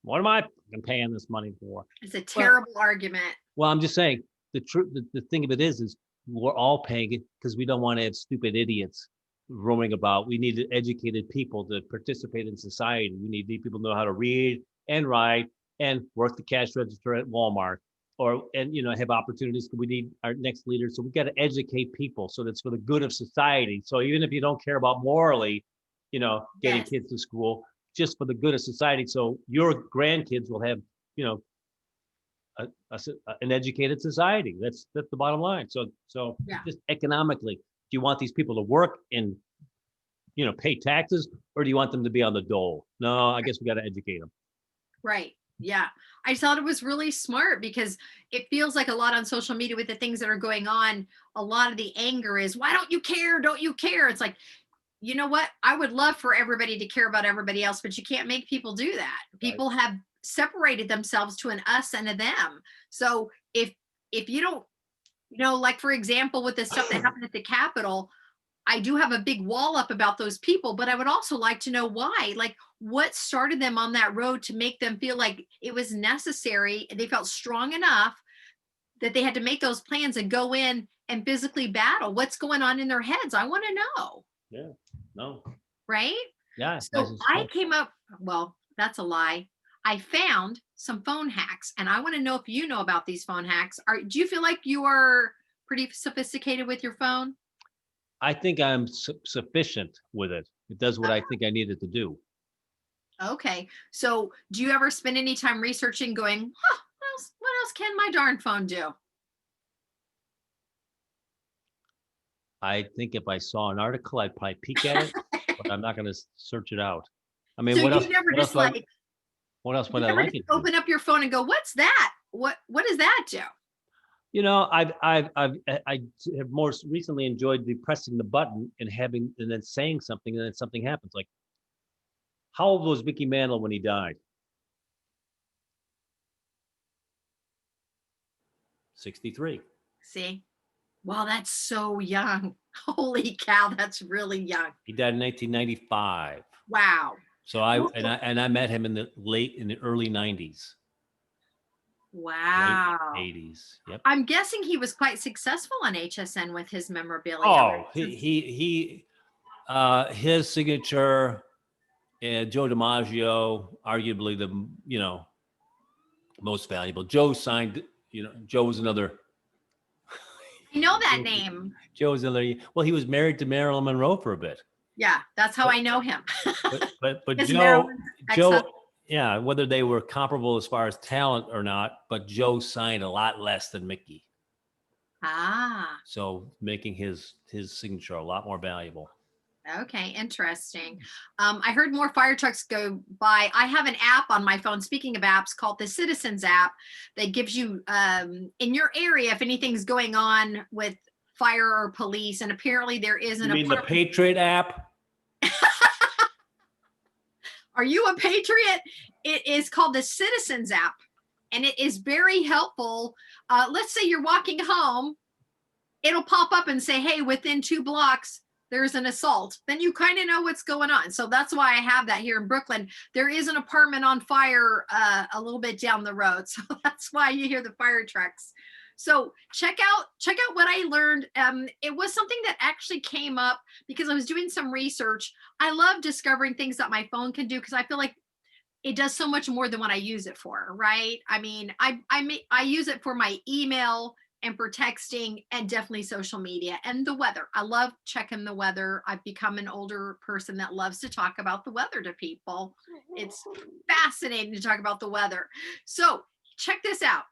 What am I paying this money for? It's a terrible argument. Well, I'm just saying the truth. The thing of it is we're all paying it because we don't want to have stupid idiots roaming about. We need educated people to participate in society. We need people to know how to read and write and work the cash register at Walmart, and have opportunities. We need our next leaders. So we've got to educate people so that's for the good of society. So even if you don't care about morally, getting Yes. kids to school, just for the good of society. So your grandkids will have, an educated society. That's the bottom line. So Yeah. just economically, do you want these people to work and, pay taxes, or do you want them to be on the dole? No, I guess we got to educate them. Right. Yeah. I thought it was really smart, because it feels like a lot on social media with the things that are going on. A lot of the anger is, why don't you care? Don't you care? It's like, you know what? I would love for everybody to care about everybody else, but you can't make people do that. People have separated themselves to an us and a them. So if you don't, like for example, with the stuff that happened at the Capitol, I do have a big wall up about those people, but I would also like to know why. Like, what started them on that road to make them feel like it was necessary? They felt strong enough that they had to make those plans and go in and physically battle. What's going on in their heads? I want to know. Yeah. No. Right? Yeah. So I came up, well, that's a lie. I found some phone hacks, and I want to know if you know about these phone hacks. Do you feel like you are pretty sophisticated with your phone? I think I'm sufficient with it. It does what I think I need it to do. Okay. So do you ever spend any time researching, going, what else can my darn phone do? I think if I saw an article, I'd probably peek at it, but I'm not going to search it out. I mean, So what you else? never What just else, like, what else you would I never like just it to do? open up your phone and go, what's that? What does that do? I have more recently enjoyed pressing the button and then saying something, and then something happens. Like, how old was Mickey Mantle when he died? 63. See? Wow, that's so young. Holy cow, that's really young. He died in 1995. Wow. So I met him in the early 90s. Wow. Late 80s. Yep. I'm guessing he was quite successful on HSN with his memorabilia. Oh, his signature, Joe DiMaggio, arguably the most valuable. Joe signed. Joe was another. I know that name. Joe was another. Well, he was married to Marilyn Monroe for a bit. Yeah, that's how I know him. But His Joe, ex-husband. yeah, whether they were comparable as far as talent or not, but Joe signed a lot less than Mickey. Ah. So making his signature a lot more valuable. Okay, interesting. I heard more fire trucks go by. I have an app on my phone, speaking of apps, called the Citizens app, that gives you in your area if anything's going on with fire or police. And apparently there is an You mean the Patriot app? Are you a patriot? It is called the Citizens app, and it is very helpful. Let's say you're walking home, it'll pop up and say, hey, within 2 blocks, there's an assault. Then you kind of know what's going on. So that's why I have that here in Brooklyn. There is an apartment on fire a little bit down the road. So that's why you hear the fire trucks. So check out what I learned. It was something that actually came up because I was doing some research. I love discovering things that my phone can do because I feel like it does so much more than what I use it for, right? I mean, I use it for my email and for texting and definitely social media and the weather. I love checking the weather. I've become an older person that loves to talk about the weather to people. It's fascinating to talk about the weather. So check this out.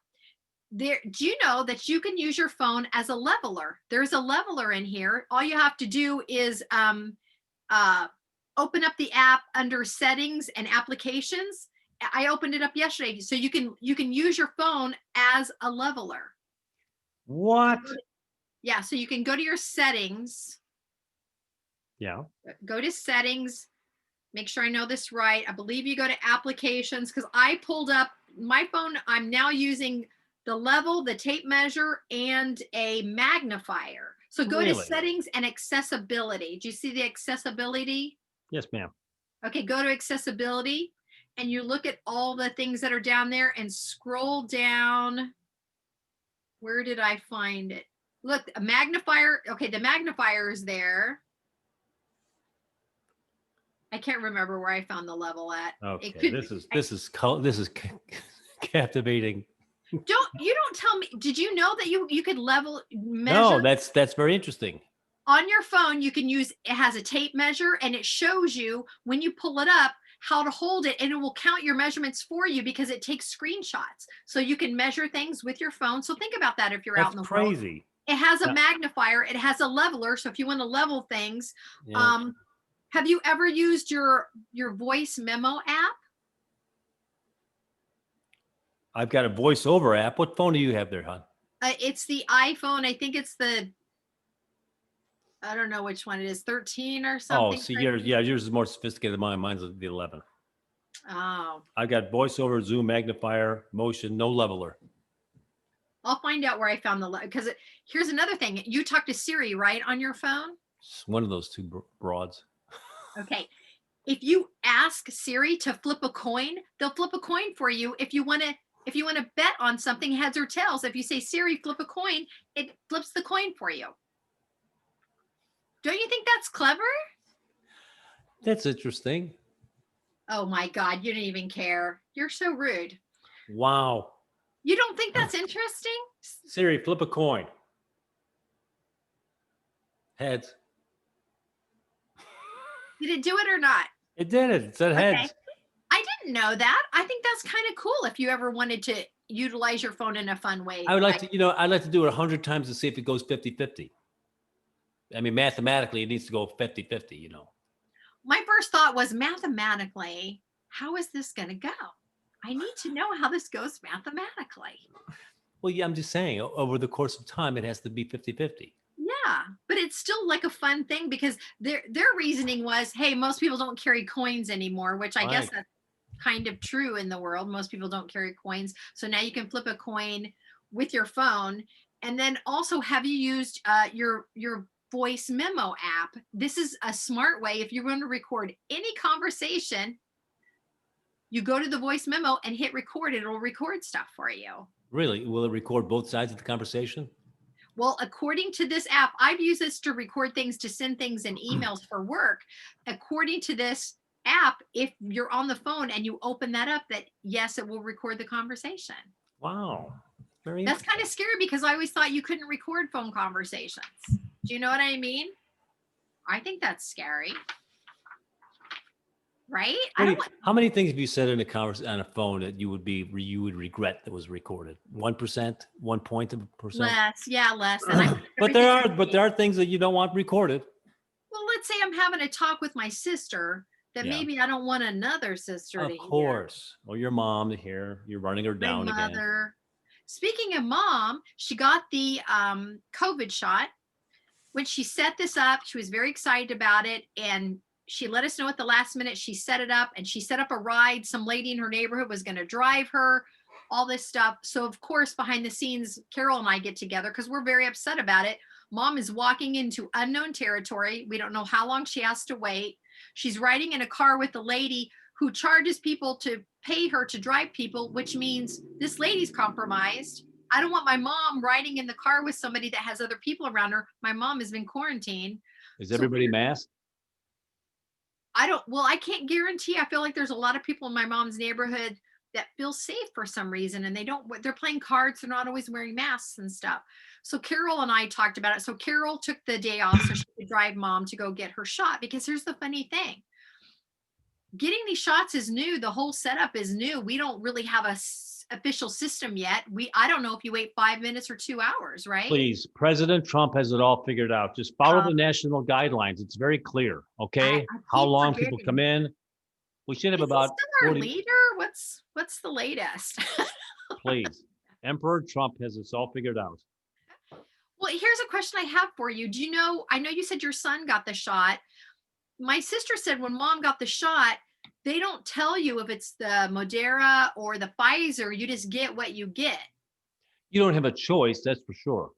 Do you know that you can use your phone as a leveler? There's a leveler in here. All you have to do is open up the app under settings and applications. I opened it up yesterday. So you can use your phone as a leveler. What? Yeah, so you can go to your settings. Yeah. Go to settings. Make sure I know this right. I believe you go to applications because I pulled up my phone. I'm now using the level, the tape measure, and a magnifier. So go to settings and accessibility. Do you see the accessibility? Yes, ma'am. Okay, go to accessibility and you look at all the things that are down there and scroll down. Where did I find it? Look, a magnifier. Okay, the magnifier is there. I can't remember where I found the level at. Okay, this is captivating. Don't tell me. Did you know that you could measure? No, that's very interesting. On your phone, you can use, it has a tape measure and it shows you when you pull it up how to hold it, and it will count your measurements for you because it takes screenshots. So you can measure things with your phone. So think about that if you're out in the world. Crazy. It has a magnifier. It has a leveler. So if you want to level things, have you ever used your voice memo app? I've got a voiceover app. What phone do you have there, hon? It's the iPhone. I think it's I don't know which one it is, 13 or something. Oh, see, yours is more sophisticated than mine. Mine's the 11. Oh. I've got voiceover, zoom, magnifier, motion, no leveler. I'll find out where I found because here's another thing. You talk to Siri, right, on your phone? It's one of those two broads. Okay. If you ask Siri to flip a coin, they'll flip a coin for you. If you want to bet on something, heads or tails, if you say Siri, flip a coin, it flips the coin for you. Don't you think that's clever? That's interesting. Oh my God, you don't even care. You're so rude. Wow. You don't think that's interesting? Siri, flip a coin. Heads. Did it do it or not? It did it. It said heads. Okay. I didn't know that. I think that's kind of cool if you ever wanted to utilize your phone in a fun way. I would like to, I'd like to do it 100 times to see if it goes 50-50. I mean, mathematically, it needs to go 50-50, My first thought was mathematically, how is this going to go? I need to know how this goes mathematically. Well, yeah, I'm just saying over the course of time, it has to be 50-50. Yeah, but it's still like a fun thing because their reasoning was, hey, most people don't carry coins anymore, which I guess that's kind of true in the world. Most people don't carry coins. So now you can flip a coin with your phone. And then also, have you used your voice memo app? This is a smart way. If you're going to record any conversation, you go to the voice memo and hit record. It'll record stuff for you. Really? Will it record both sides of the conversation? Well, according to this app, I've used this to record things, to send things in emails for work. According to this app, if you're on the phone and you open that up, that yes, it will record the conversation. Wow. That's kind of scary because I always thought you couldn't record phone conversations. Do you know what I mean? I think that's scary. Right? How many things have you said in on a phone that you would regret that was recorded? 1%, 1 point of a percent? Less. But there are things that you don't want recorded. Well, let's say I'm having a talk with my sister that maybe I don't want another sister to hear. Of course. Or your mom to hear. You're running her down again. Speaking of mom, she got the COVID shot. When she set this up, she was very excited about it. And she let us know at the last minute. She set it up, and she set up a ride. Some lady in her neighborhood was going to drive her, all this stuff. So of course, behind the scenes, Carol and I get together because we're very upset about it. Mom is walking into unknown territory. We don't know how long she has to wait. She's riding in a car with a lady who charges people to pay her to drive people, which means this lady's compromised. I don't want my mom riding in the car with somebody that has other people around her. My mom has been quarantined. Is So everybody masked? I can't guarantee. I feel like there's a lot of people in my mom's neighborhood that feel safe for some reason, and they're playing cards. They're not always wearing masks and stuff. So Carol and I talked about it. So Carol took the day off so she could drive mom to go get her shot, because here's the funny thing. Getting these shots is new. The whole setup is new. We don't really have a official system yet. I don't know if you wait 5 minutes or 2 hours, right? Please, President Trump has it all figured out. Just follow the national guidelines. It's very clear, okay? I How keep long people forgetting. come in. We should have Is he about still our 40. leader? What's the latest? Please. Emperor Trump has this all figured out. Well, here's a question I have for you. I know you said your son got the shot. My sister said when mom got the shot, they don't tell you if it's the Moderna or the Pfizer. You just get what you get. You don't have a choice, that's for sure.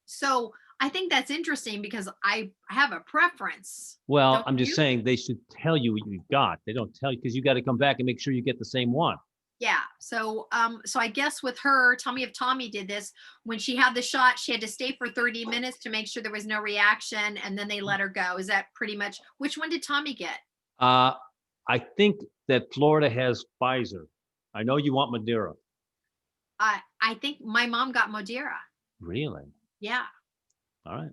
So I think that's interesting because I have a preference. Well, Don't I'm just you? saying they should tell you what you've got. They don't tell you because you got to come back and make sure you get the same one. Yeah. So I guess with her, tell me if Tommy did this. When she had the shot, she had to stay for 30 minutes to make sure there was no reaction, and then they let her go. Is that pretty much, which one did Tommy get? I think that Florida has Pfizer. I know you want Madeira. I think my mom got Moderna. Really? Yeah. All right.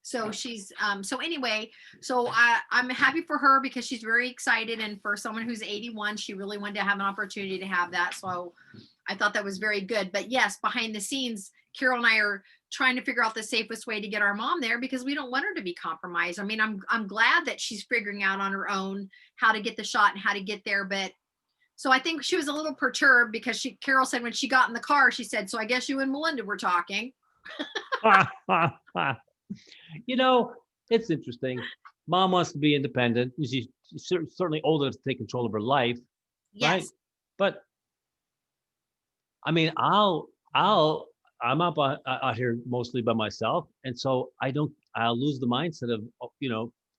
So she's so anyway, so I'm happy for her because she's very excited, and for someone who's 81, she really wanted to have an opportunity to have that. So I thought that was very good. But yes, behind the scenes, Carol and I are trying to figure out the safest way to get our mom there because we don't want her to be compromised. I mean, I'm glad that she's figuring out on her own how to get the shot and how to get there. But so I think she was a little perturbed because Carol said when she got in the car, she said, "So I guess you and Melinda were talking." You know, it's interesting. Mom wants to be independent. She's certainly old enough to take control of her life, right? Yes. But I mean, I'm up out here mostly by myself, and so I'll lose the mindset of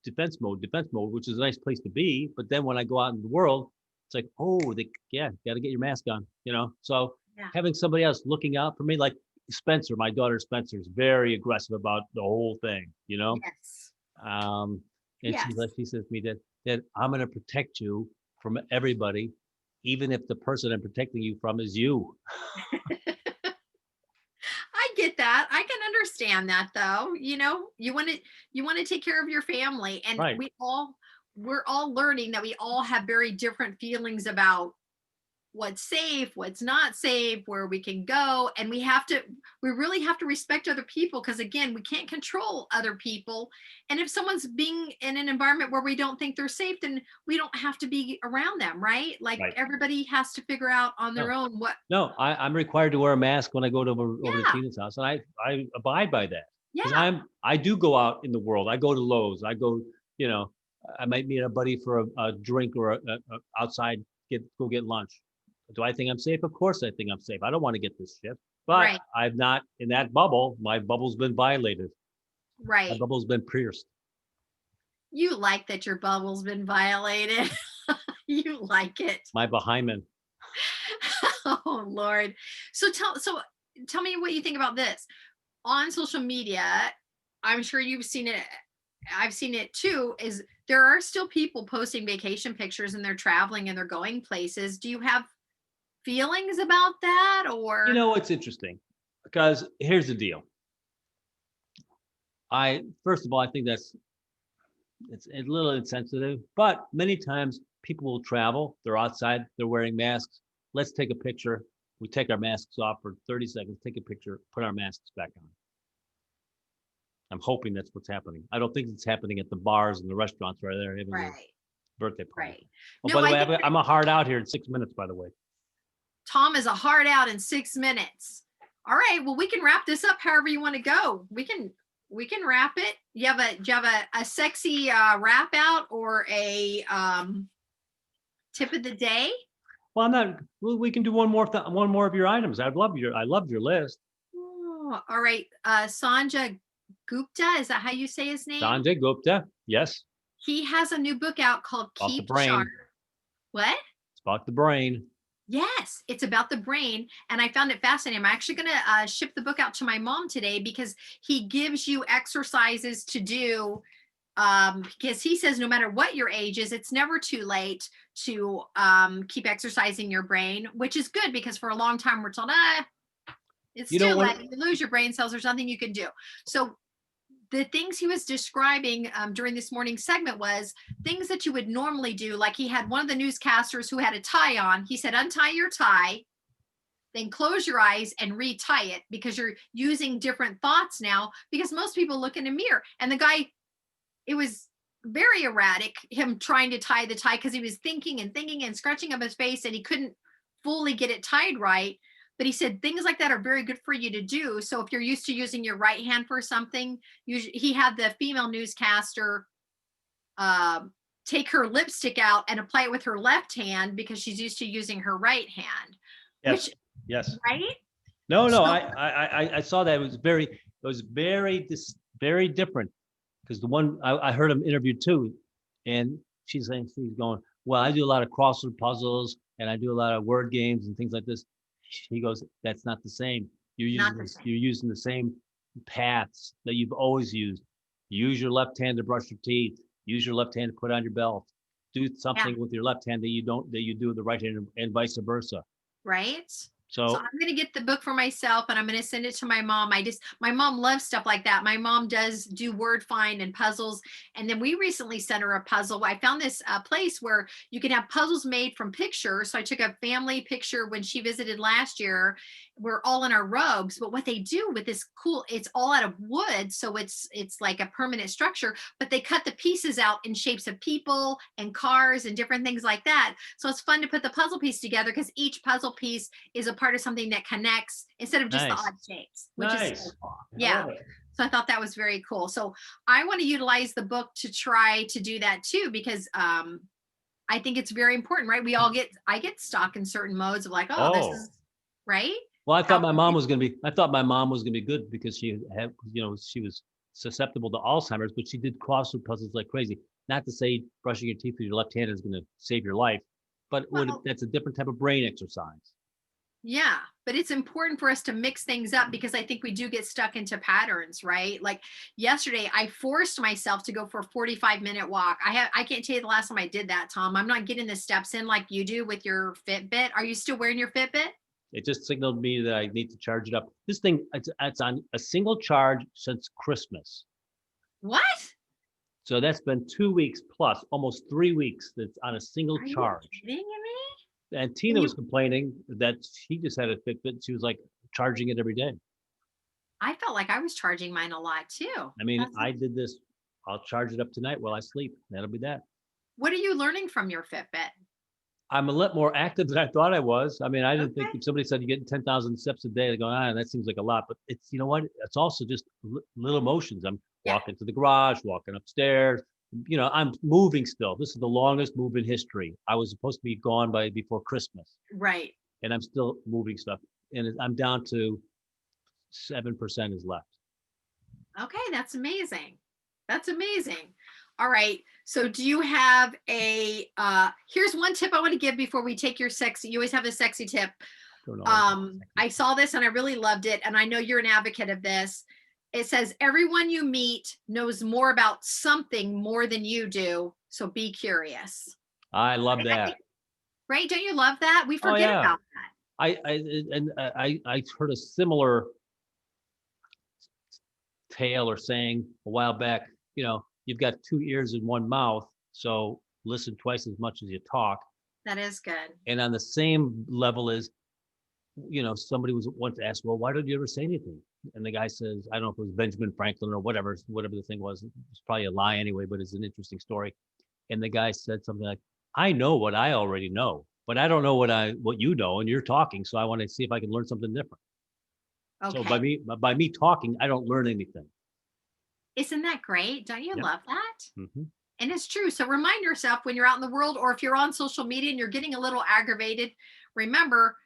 defense mode, which is a nice place to be. But then when I go out in the world, it's like, oh, got to get your mask on, So Yeah. having somebody else looking out for me, like Spencer, my daughter Spencer, is very aggressive about the whole thing, Yes. And Yes. she says to me that I'm going to protect you from everybody, even if the person I'm protecting you from is you. I get that. I can understand that though. You want to take care of your family, and Right. we're all learning that we all have very different feelings about what's safe, what's not safe, where we can go, and we really have to respect other people, because again, we can't control other people. And if someone's being in an environment where we don't think they're safe, then we don't have to be around them, right? Like Right. everybody has to figure out on their own what. No, I'm required to wear a mask when I go over to Yeah. Tina's house, and I abide by that. Because Yeah. I do go out in the world. I go to Lowe's. I go, I might meet a buddy for a drink or a outside, go get lunch. Do I think I'm safe? Of course I think I'm safe. I don't want to get this shit. But Right. I'm not in that bubble. My bubble's been violated. My Right. bubble's been pierced. You like that your bubble's been violated. You like it. My behind. Oh Lord. So tell me what you think about this. On social media, I'm sure you've seen it. I've seen it too, is there are still people posting vacation pictures and they're traveling and they're going places. Do you have feelings about that, or? It's interesting because here's the deal. First of all, I think it's a little insensitive, but many times people will travel, they're outside, they're wearing masks. Let's take a picture. We take our masks off for 30 seconds, take a picture, put our masks back on. I'm hoping that's what's happening. I don't think it's happening at the bars and the restaurants where they're having their birthday party. Right. Oh, No, by the I way, think I'm a hard out here in 6 minutes, by the way. Tom is a hard out in 6 minutes. All right. Well, we can wrap this up however you want to go. We can we can wrap it. Do you have a sexy wrap out or a tip of the day? Well, I'm not. Well, we can do one more of your items. I loved your list. Oh, all right. Sanja Gupta, is that how you say his name? Sanjay Gupta. Yes. He has a new book out called About the Keep Sharp. brain. What? It's about the brain. Yes, it's about the brain. And I found it fascinating. I'm actually going to ship the book out to my mom today because he gives you exercises to do. Because he says no matter what your age is, it's never too late to keep exercising your brain, which is good because for a long time we're told, it's too late. You lose your brain cells. There's nothing you can do. So the things he was describing during this morning segment was things that you would normally do. Like he had one of the newscasters who had a tie on. He said, untie your tie, then close your eyes and retie it because you're using different thoughts now because most people look in a mirror. And the guy, it was very erratic, him trying to tie the tie because he was thinking and scratching up his face and he couldn't fully get it tied right. But he said things like that are very good for you to do. So if you're used to using your right hand for something, he had the female newscaster take her lipstick out and apply it with her left hand because she's used to using her right hand. Yes. Which, yes. Right? No. I saw that. It was very different because the one I heard him interviewed too, and she's going, well, I do a lot of crossword puzzles and I do a lot of word games and things like this. He goes, that's not the same. You're using the same paths that you've always used. Use your left hand to brush your teeth. Use your left hand to put on your belt. Do something with your left hand that you do with the right hand, and vice versa. Right. So I'm going to get the book for myself and I'm going to send it to my mom. My mom loves stuff like that. My mom does do word find and puzzles. And then we recently sent her a puzzle. I found this place where you can have puzzles made from pictures. So I took a family picture when she visited last year. We're all in our robes, but what they do with this it's all out of wood. So it's like a permanent structure, but they cut the pieces out in shapes of people and cars and different things like that. So it's fun to put the puzzle piece together because each puzzle piece is a part of something that connects instead of just the odd shapes, which is so cool. Yeah. So I thought that was very cool. So I want to utilize the book to try to do that too, because I think it's very important, right? I get stuck in certain modes of like, this is right. Well, I thought my mom was going to be good because she had, she was susceptible to Alzheimer's, but she did crossword puzzles like crazy. Not to say brushing your teeth with your left hand is going to save your life, but that's a different type of brain exercise. Yeah, but it's important for us to mix things up because I think we do get stuck into patterns, right? Like yesterday, I forced myself to go for a 45-minute walk. I can't tell you the last time I did that, Tom. I'm not getting the steps in like you do with your Fitbit. Are you still wearing your Fitbit? It just signaled me that I need to charge it up. This thing, it's on a single charge since Christmas. What? So that's been 2 weeks plus, almost 3 weeks that's on a single charge. Are you kidding me? And Tina was complaining that she just had a Fitbit. She was like charging it every day. I felt like I was charging mine a lot too. I mean, I did this. I'll charge it up tonight while I sleep. That'll be that. What are you learning from your Fitbit? I'm a lot more active than I thought I was. I mean, I didn't think if somebody said you get 10,000 steps a day, they go, that seems like a lot. But it's, you know what? It's also just little motions. I'm walking to the garage, walking upstairs. I'm moving still. This is the longest move in history. I was supposed to be gone before Christmas. Right. And I'm still moving stuff. And I'm down to 7% is left. Okay, that's amazing. That's amazing. All right. So do you have here's one tip I want to give before we take your sexy, you always have a sexy tip. I saw this and I really loved it. And I know you're an advocate of this. It says, everyone you meet knows more about something more than you do. So be curious. I love that. Right? Don't you love that? We forget about that. I heard a similar tale or saying a while back, you've got 2 ears and 1 mouth, so listen twice as much as you talk. That is good. And on the same level as, somebody was once asked, well, why don't you ever say anything? And the guy says, I don't know if it was Benjamin Franklin or whatever the thing was. It's probably a lie anyway, but it's an interesting story. And the guy said something like, I know what I already know, but I don't know what you know, and you're talking, so I want to see if I can learn something different. Okay. So by me talking, I don't learn anything. Isn't that great? Don't you Yep. love that? Mhm. And it's true. So remind yourself when you're out in the world, or if you're on social media and you're getting a little aggravated, remember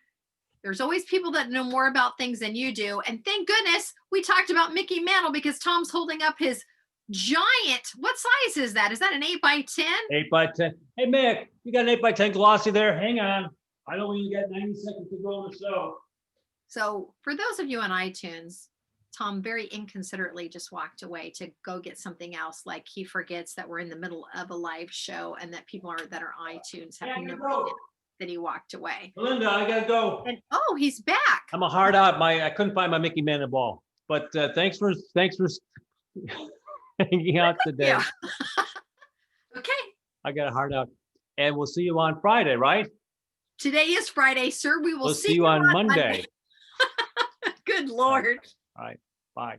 there's always people that know more about things than you do. And thank goodness we talked about Mickey Mantle, because Tom's holding up his giant, what size is that? Is that an 8x10? 8x10. Hey, Mick, you got an 8x10 glossy there? Hang on. I know you got 90 seconds to go on the show. So for those of you on iTunes, Tom very inconsiderately just walked away to go get something else. Like he forgets that we're in the middle of a live show and that people that are iTunes have no idea that he walked away. Melinda, I gotta go. And oh, he's back. I'm a hard out. I couldn't find my Mickey Mantle ball. But thanks for hanging out today. Yeah. Okay. I got a hard out. And we'll see you on Friday, right? Today is Friday, sir. We will We'll see you on Monday. Good Lord. All right. Bye.